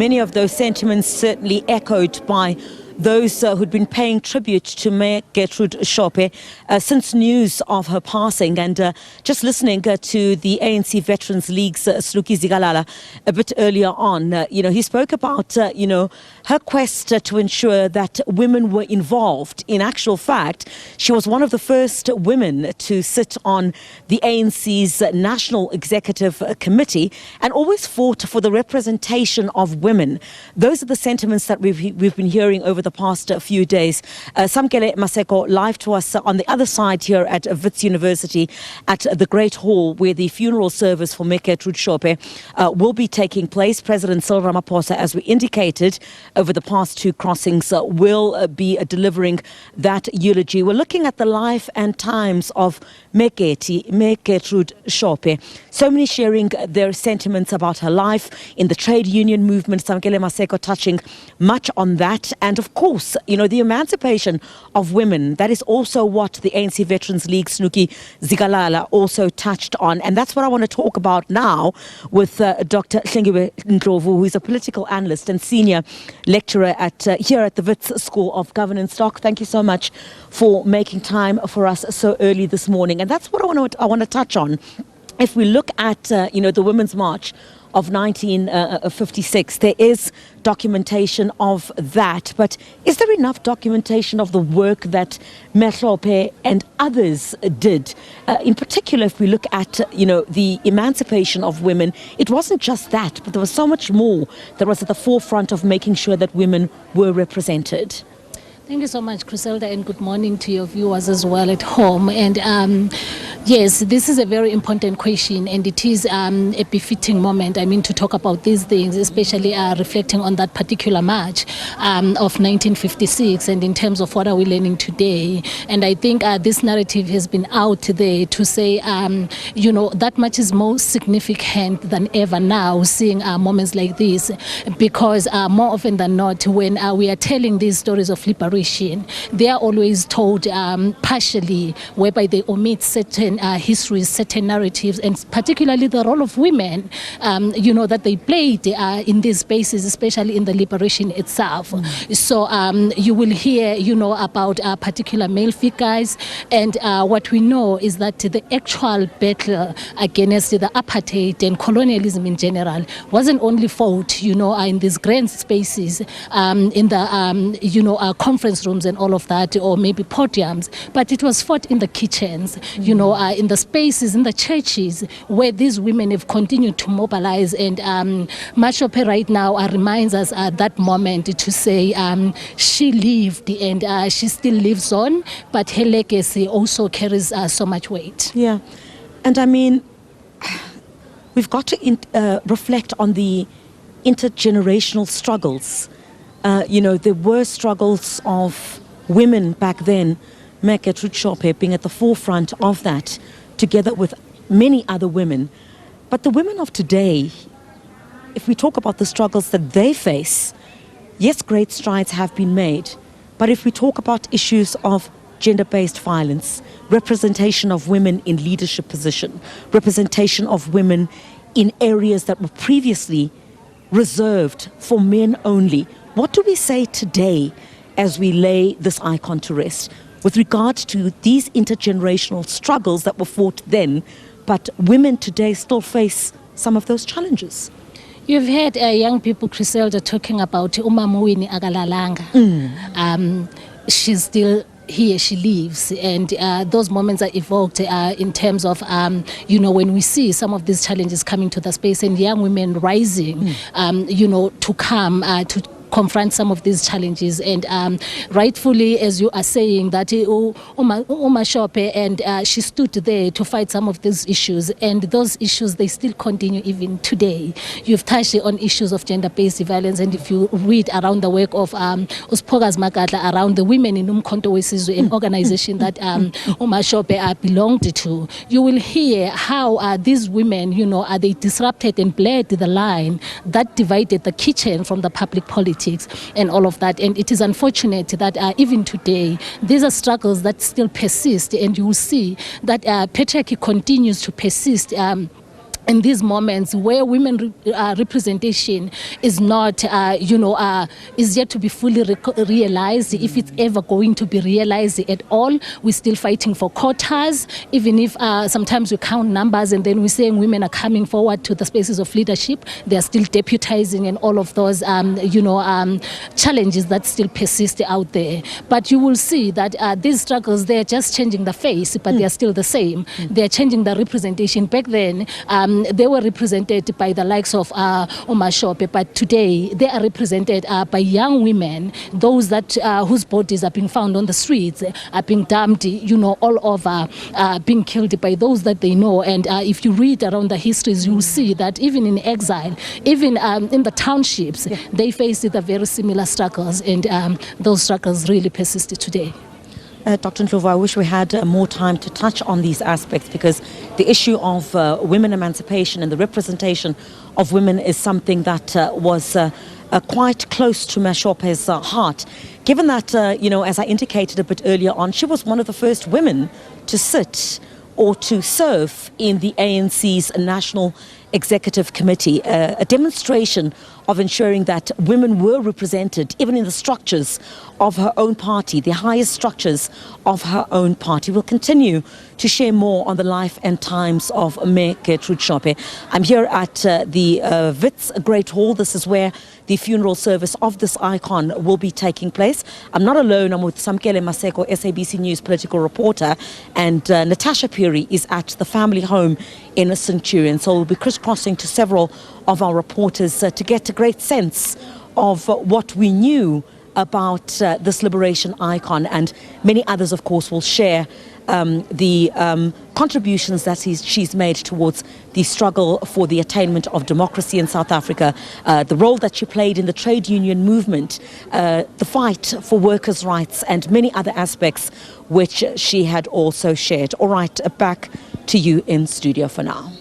many of those sentiments certainly echoed by those who'd been paying tribute to Mayor Gertrude Shope since news of her passing. And just listening to the ANC Veterans League's Sluki Zigalala a bit earlier on, he spoke about, her quest to ensure that women were involved. In actual fact, she was one of the first women to sit on the ANC's National Executive Committee and always fought for the representation of women. Those are the sentiments that we've been hearing over the past few days. Samkele Maseko live to us on the other side here at Wits University at the Great Hall, where the funeral service for Gertrude Shope will be taking place. President Cyril Ramaphosa, as we indicated over the past two crossings, will be delivering that eulogy. We're looking at the life and times of Gertrude Shope. So many sharing their sentiments about her life in the trade union movement. Samkele Maseko touching much on that. And of course, the emancipation of women. That is also what the ANC Veterans League, Sluki Zigalala, also touched on. And that's what I want to talk about now with Dr. Hlengiwe Ndlovu, who is a political analyst and senior lecturer here at the Wits School of Governance. Doc, thank you so much for making time for us so early this morning. And that's what I want to touch on. If we look at, the Women's March of 1956, there is documentation of that. But is there enough documentation of the work that Mme Shope and others did? In particular, if we look at, the emancipation of women, it wasn't just that, but there was so much more that was at the forefront of making sure that women were represented. Thank you so much, Chriselda, and good morning to your viewers as well at home. And yes, this is a very important question, and it is a befitting moment, to talk about these things, especially reflecting on that particular march of 1956 and in terms of what are we learning today. And I think this narrative has been out there to say, that much is more significant than ever now, seeing moments like this, because more often than not, when we are telling these stories of liberation, they are always told partially, whereby they omit certain histories, certain narratives, and particularly the role of women, that they played in these spaces, especially in the liberation itself. So you will hear, about particular male figures, and what we know is that the actual battle against the apartheid and colonialism in general wasn't only fought, in these grand spaces, in the conference rooms and all of that, or maybe podiums, but it was fought in the kitchens, in the spaces, in the churches, where these women have continued to mobilize. And Mme Shope right now reminds us at that moment to say she lived and she still lives on, but her legacy also carries so much weight. Yeah, and we've got to reflect on the intergenerational struggles. There were struggles of women back then, Gertrude Shope being at the forefront of that, together with many other women. But the women of today, if we talk about the struggles that they face, yes, great strides have been made. But if we talk about issues of gender-based violence, representation of women in leadership position, representation of women in areas that were previously reserved for men only, what do we say today as we lay this icon to rest with regard to these intergenerational struggles that were fought then, but women today still face some of those challenges? You've heard young people, Chriselda, talking about Umamuini Agalalanga. She's still here, she lives, and those moments are evoked in terms of when we see some of these challenges coming to the space and young women rising to come to confront some of these challenges. And rightfully, as you are saying, that Mme Shope, and she stood there to fight some of these issues, and those issues, they still continue even today. You've touched on issues of gender-based violence, and if you read around the work of Uspoga's Makatla around the women in Umkhonto Wesizwe, an organization that Mme Shope belonged to, you will hear how these women, they disrupted and blurred the line that divided the kitchen from the public politics and all of that. And it is unfortunate that even today, these are struggles that still persist, and you will see that patriarchy continues to persist in these moments where women representation is not, is yet to be fully realized, if it's ever going to be realized at all. We're still fighting for quotas, even if sometimes we count numbers and then we're saying women are coming forward to the spaces of leadership. They're still deputizing and all of those, challenges that still persist out there. But you will see that these struggles, they're just changing the face, but they're still the same. They're changing the representation. Back then, they were represented by the likes of Mme Shope, but today they are represented by young women, those that whose bodies are being found on the streets, are being dumped, all over, being killed by those that they know. And if you read around the histories, you will see that even in exile, even in the townships, they faced the very similar struggles, and those struggles really persist today. Dr. Ndlovu, I wish we had more time to touch on these aspects, because the issue of women emancipation and the representation of women is something that was quite close to Mme Shope's heart. Given that, as I indicated a bit earlier on, she was one of the first women to sit or to serve in the ANC's National Executive Committee, a demonstration of ensuring that women were represented even in the structures of her own party, the highest structures of her own party. We'll continue to share more on the life and times of Mme Gertrude Shope. I'm here at the Wits Great Hall. This is where the funeral service of this icon will be taking place. I'm not alone. I'm with Samkele Maseko, SABC News political reporter, and Natasha Puri is at the family home in a Centurion. So we'll be crisscrossing to several of our reporters to get a great sense of what we knew about this liberation icon, and many others, of course, will share the contributions that she's made towards the struggle for the attainment of democracy in South Africa, the role that she played in the trade union movement, the fight for workers' rights, and many other aspects which she had also shared. All right, back to you in studio for now.